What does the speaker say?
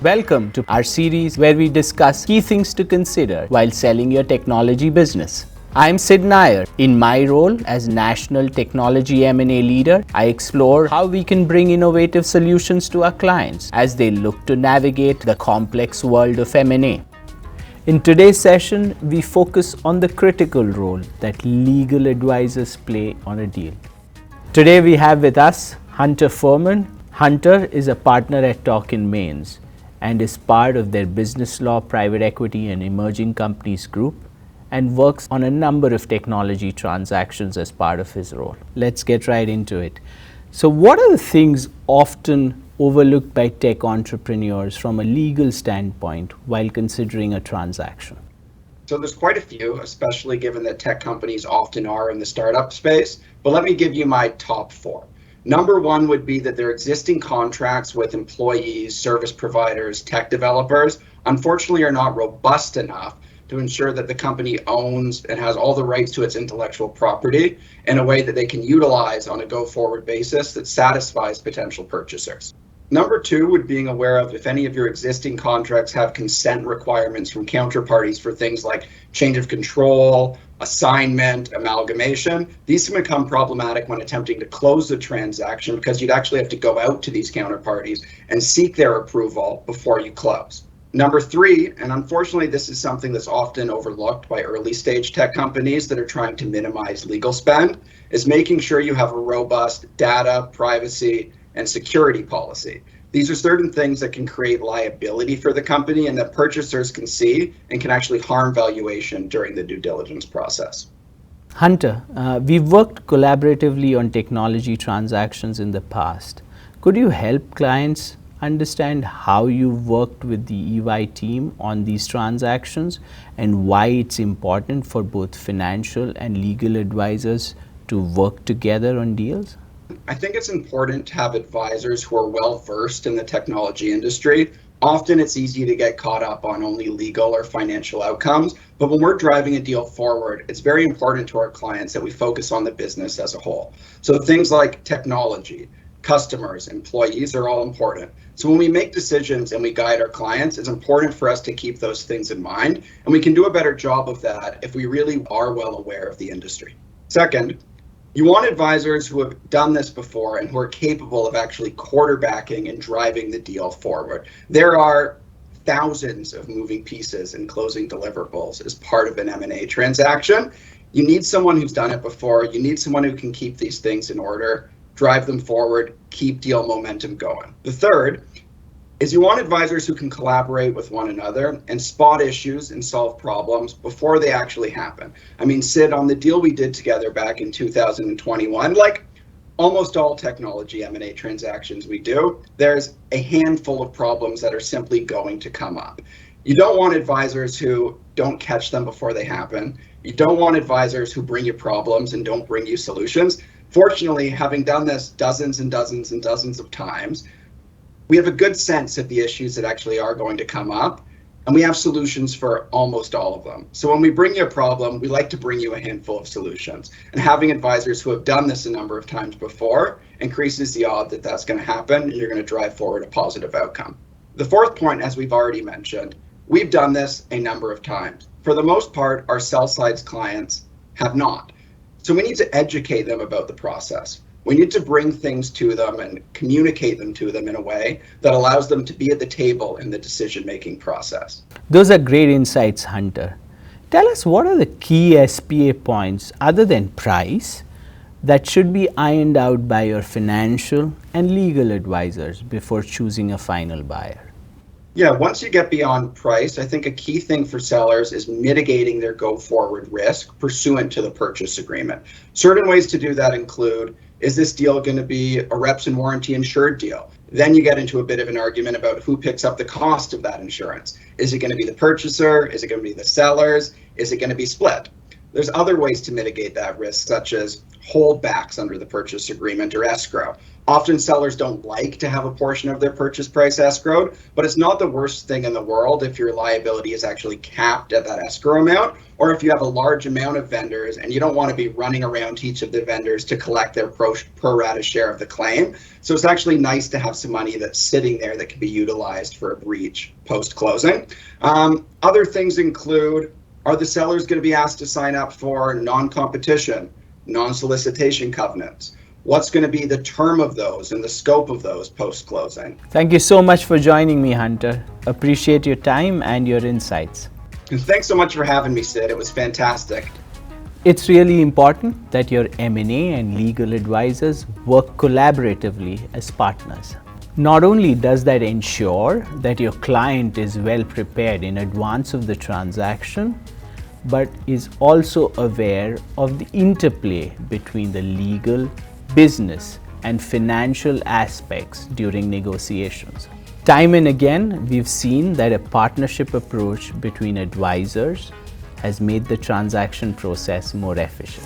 Welcome to our series where we discuss key things to consider while selling your technology business. I'm Sid Nair. In my role as National Technology M&A Leader, I explore how we can bring innovative solutions to our clients as they look to navigate the complex world of M&A. In today's session, we focus on the critical role that legal advisors play on a deal. Today we have with us Hunter Forman. Hunter is a partner at Torkin Manes and is part of their business law, private equity and emerging companies group and works on a number of technology transactions as part of his role. Let's get right into it. So what are the things often overlooked by tech entrepreneurs from a legal standpoint while considering a transaction? So there's quite a few, especially given that tech companies often are in the startup space, but let me give you my top four. Number one would be that their existing contracts with employees, service providers, tech developers, unfortunately are not robust enough to ensure that the company owns and has all the rights to its intellectual property in a way that they can utilize on a go-forward basis that satisfies potential purchasers. Number two would being aware of if any of your existing contracts have consent requirements from counterparties for things like change of control, assignment, amalgamation. These can become problematic when attempting to close the transaction because you'd actually have to go out to these counterparties and seek their approval before you close. Number three, and unfortunately this is something that's often overlooked by early stage tech companies that are trying to minimize legal spend, is making sure you have a robust data, privacy, and security policy. These are certain things that can create liability for the company and that purchasers can see and can actually harm valuation during the due diligence process. Hunter, we've worked collaboratively on technology transactions in the past. Could you help clients understand how you've worked with the EY team on these transactions and why it's important for both financial and legal advisors to work together on deals? I think it's important to have advisors who are well versed in the technology industry. Often it's easy to get caught up on only legal or financial outcomes, but when we're driving a deal forward, it's very important to our clients that we focus on the business as a whole. So things like technology, customers, employees are all important. So when we make decisions and we guide our clients, it's important for us to keep those things in mind, and we can do a better job of that if we really are well aware of the industry. Second, you want advisors who have done this before and who are capable of actually quarterbacking and driving the deal forward. There are thousands of moving pieces and closing deliverables as part of an M&A transaction. You need someone who's done it before. You need someone who can keep these things in order, drive them forward, keep deal momentum going. The third is you want advisors who can collaborate with one another and spot issues and solve problems before they actually happen. I mean, Sid, on the deal we did together back in 2021, like almost all technology M&A transactions we do, there's a handful of problems that are simply going to come up. You don't want advisors who don't catch them before they happen. You don't want advisors who bring you problems and don't bring you solutions. Fortunately, having done this dozens and dozens and dozens of times, we have a good sense of the issues that actually are going to come up, and we have solutions for almost all of them. So when we bring you a problem, we like to bring you a handful of solutions. And having advisors who have done this a number of times before increases the odds that that's going to happen and you're going to drive forward a positive outcome. The fourth point, as we've already mentioned, we've done this a number of times. For the most part, our sell-side clients have not. So we need to educate them about the process. We need to bring things to them and communicate them to them in a way that allows them to be at the table in the decision-making process. Those are great insights, Hunter. Tell us, what are the key SPA points other than price that should be ironed out by your financial and legal advisors before choosing a final buyer? Yeah, once you get beyond price, I think a key thing for sellers is mitigating their go-forward risk pursuant to the purchase agreement. Certain ways to do that include, is this deal going to be a reps and warranty insured deal? Then you get into a bit of an argument about who picks up the cost of that insurance. Is it going to be the purchaser? Is it going to be the sellers? Is it going to be split? There's other ways to mitigate that risk, such as holdbacks under the purchase agreement or escrow. Often sellers don't like to have a portion of their purchase price escrowed, but it's not the worst thing in the world if your liability is actually capped at that escrow amount, or if you have a large amount of vendors and you don't want to be running around to each of the vendors to collect their pro rata share of the claim. So it's actually nice to have some money that's sitting there that can be utilized for a breach post-closing. Other things include, are the sellers going to be asked to sign up for non-competition, non-solicitation covenants? What's going to be the term of those and the scope of those post-closing? Thank you so much for joining me, Hunter. Appreciate your time and your insights. And thanks so much for having me, Sid. It was fantastic. It's really important that your M&A and legal advisors work collaboratively as partners. Not only does that ensure that your client is well prepared in advance of the transaction, but is also aware of the interplay between the legal, business, and financial aspects during negotiations. Time and again, we've seen that a partnership approach between advisors has made the transaction process more efficient.